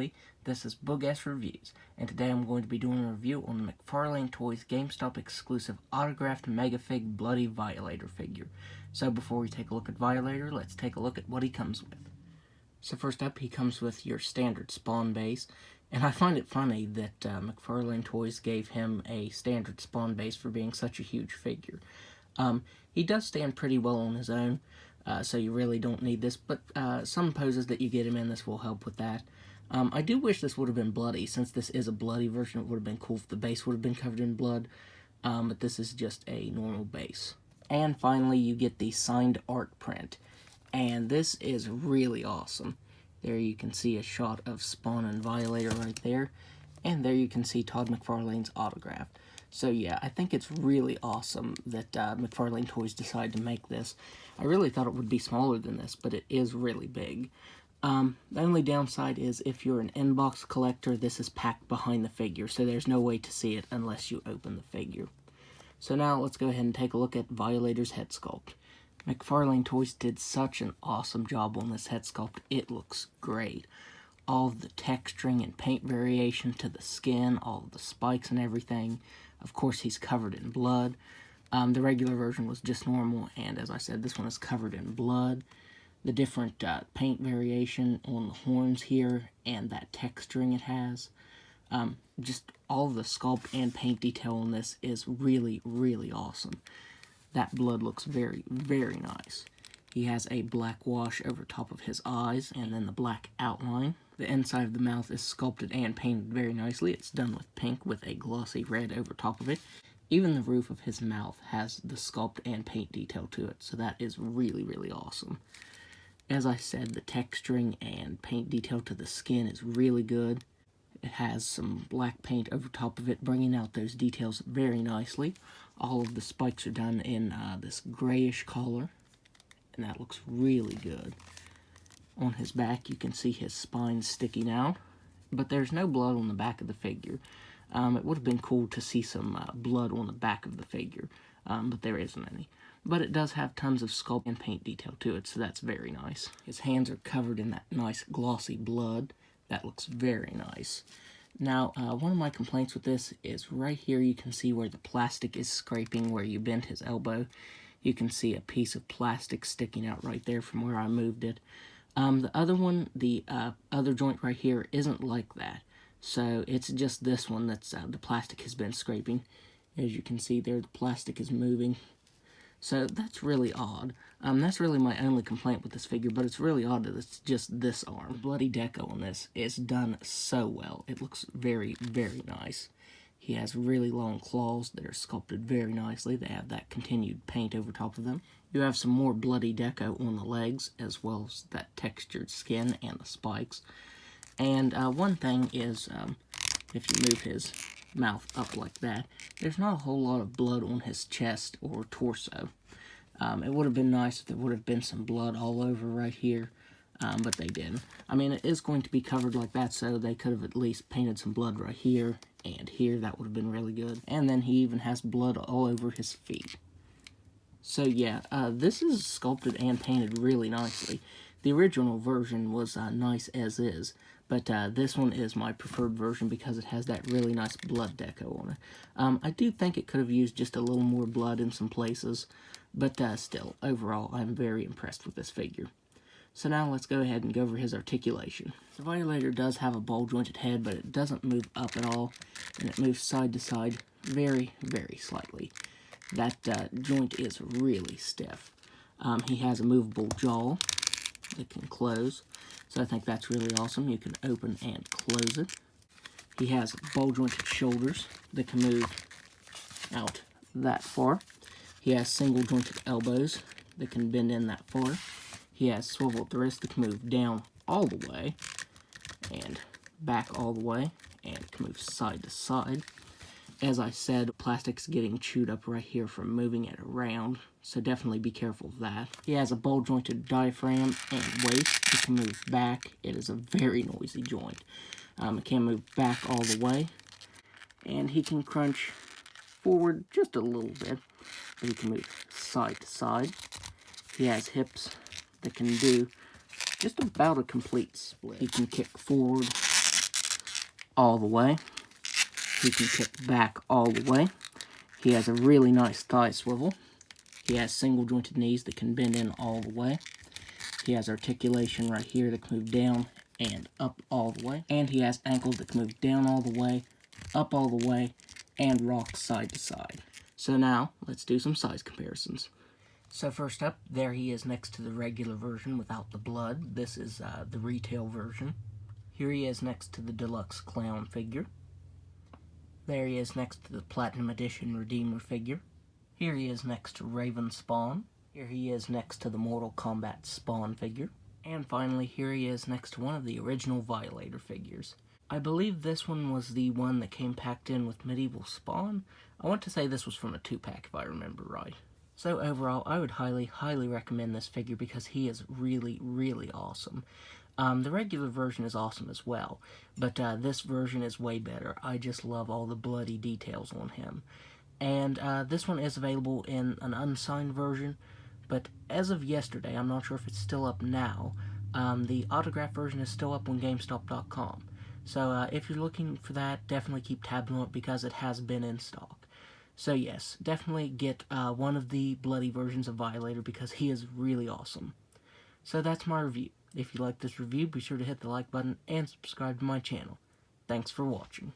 everybody, this is Boog Reviews, and today I'm going to be doing a review on the McFarlane Toys GameStop exclusive autographed Megafig Bloody Violator figure. So before we take a look at Violator, let's take a look at what he comes with. So first up, he comes with your standard Spawn base, and I find it funny that McFarlane Toys gave him a standard Spawn base for being such a huge figure. He does stand pretty well on his own, so you really don't need this, but some poses that you get him in, this will help with that. I do wish this would have been bloody. Since this is a bloody version, it would have been cool if the base would have been covered in blood, but this is just a normal base. And finally, you get the signed art print, and this is really awesome. There you can see a shot of Spawn and Violator right there, and there you can see Todd McFarlane's autograph. So yeah, I think it's really awesome that McFarlane Toys decided to make this. I really thought it would be smaller than this, but it is really big. The only downside is if you're an inbox collector, this is packed behind the figure, so there's no way to see it unless you open the figure. So now let's go ahead and take a look at Violator's head sculpt. McFarlane Toys did such an awesome job on this head sculpt. It looks great. All of the texturing and paint variation to the skin, all of the spikes and everything. Of course, he's covered in blood. The regular version was just normal, and as I said, this one is covered in blood. The different paint variation on the horns here, and that texturing it has. Just all of the sculpt and paint detail on this is really, really awesome. That blood looks very, very nice. He has a black wash over top of his eyes, and then the black outline. The inside of the mouth is sculpted and painted very nicely. It's done with pink with a glossy red over top of it. Even the roof of his mouth has the sculpt and paint detail to it, so that is really, really awesome. As I said, the texturing and paint detail to the skin is really good. It has some black paint over top of it, bringing out those details very nicely. All of the spikes are done in this grayish color, and that looks really good. On his back, you can see his spine sticking out, but there's no blood on the back of the figure. It would have been cool to see some blood on the back of the figure, but there isn't any. But it does have tons of sculpt and paint detail to it, so that's very nice. His hands are covered in that nice glossy blood. That looks very nice. Now, one of my complaints with this is right here you can see where the plastic is scraping where you bent his elbow. You can see a piece of plastic sticking out right there from where I moved it. The other one, the other joint right here, isn't like that. So it's just this one that's the plastic has been scraping. As you can see there, the plastic is moving. So that's really odd. That's really my only complaint with this figure, but it's really odd that it's just this arm. The bloody deco on this is done so well. It looks very, very nice. He has really long claws that are sculpted very nicely. They have that continued paint over top of them. You have some more bloody deco on the legs, as well as that textured skin and the spikes. And one thing is, if you move his mouth up like that, there's not a whole lot of blood on his chest or torso. It would have been nice if there would have been some blood all over right here, but they didn't. I mean, it is going to be covered like that, so they could have at least painted some blood right here and here. That would have been really good. And then he even has blood all over his feet. So yeah, this is sculpted and painted really nicely. The original version was nice as is, but this one is my preferred version because it has that really nice blood deco on it. I do think it could have used just a little more blood in some places, but still, overall, I'm very impressed with this figure. So now let's go ahead and go over his articulation. The Violator does have a ball-jointed head, but it doesn't move up at all, and it moves side to side very, very slightly. That joint is really stiff. He has a movable jaw that can close, so I think that's really awesome. You can open and close it. He has ball-jointed shoulders that can move out that far. He has single-jointed elbows that can bend in that far. He has swiveled wrists that can move down all the way and back all the way and can move side to side. As I said, plastic's getting chewed up right here from moving it around, so definitely be careful of that. He has a ball-jointed diaphragm and waist. It can move back. It is a very noisy joint. It can move back all the way, and he can crunch forward just a little bit, but he can move side to side. He has hips that can do just about a complete split. He can kick forward all the way. He can kick back all the way. He has a really nice thigh swivel. He has single jointed knees that can bend in all the way. He has articulation right here that can move down and up all the way. And he has ankles that can move down all the way, up all the way, and rock side to side. So now, let's do some size comparisons. So first up, there he is next to the regular version without the blood. This is the retail version. Here he is next to the deluxe clown figure. There he is next to the Platinum Edition Redeemer figure. Here he is next to Raven Spawn. Here he is next to the Mortal Kombat Spawn figure. And finally, here he is next to one of the original Violator figures. I believe this one was the one that came packed in with Medieval Spawn. I want to say this was from a 2-pack if I remember right. So overall, I would highly, highly recommend this figure because he is really, really awesome. The regular version is awesome as well, but this version is way better. I just love all the bloody details on him. And this one is available in an unsigned version, but as of yesterday, I'm not sure if it's still up now, the autograph version is still up on GameStop.com. So if you're looking for that, definitely keep tabs on it because it has been in stock. So yes, definitely get one of the bloody versions of Violator because he is really awesome. So that's my review. If you like this review, be sure to hit the like button and subscribe to my channel. Thanks for watching.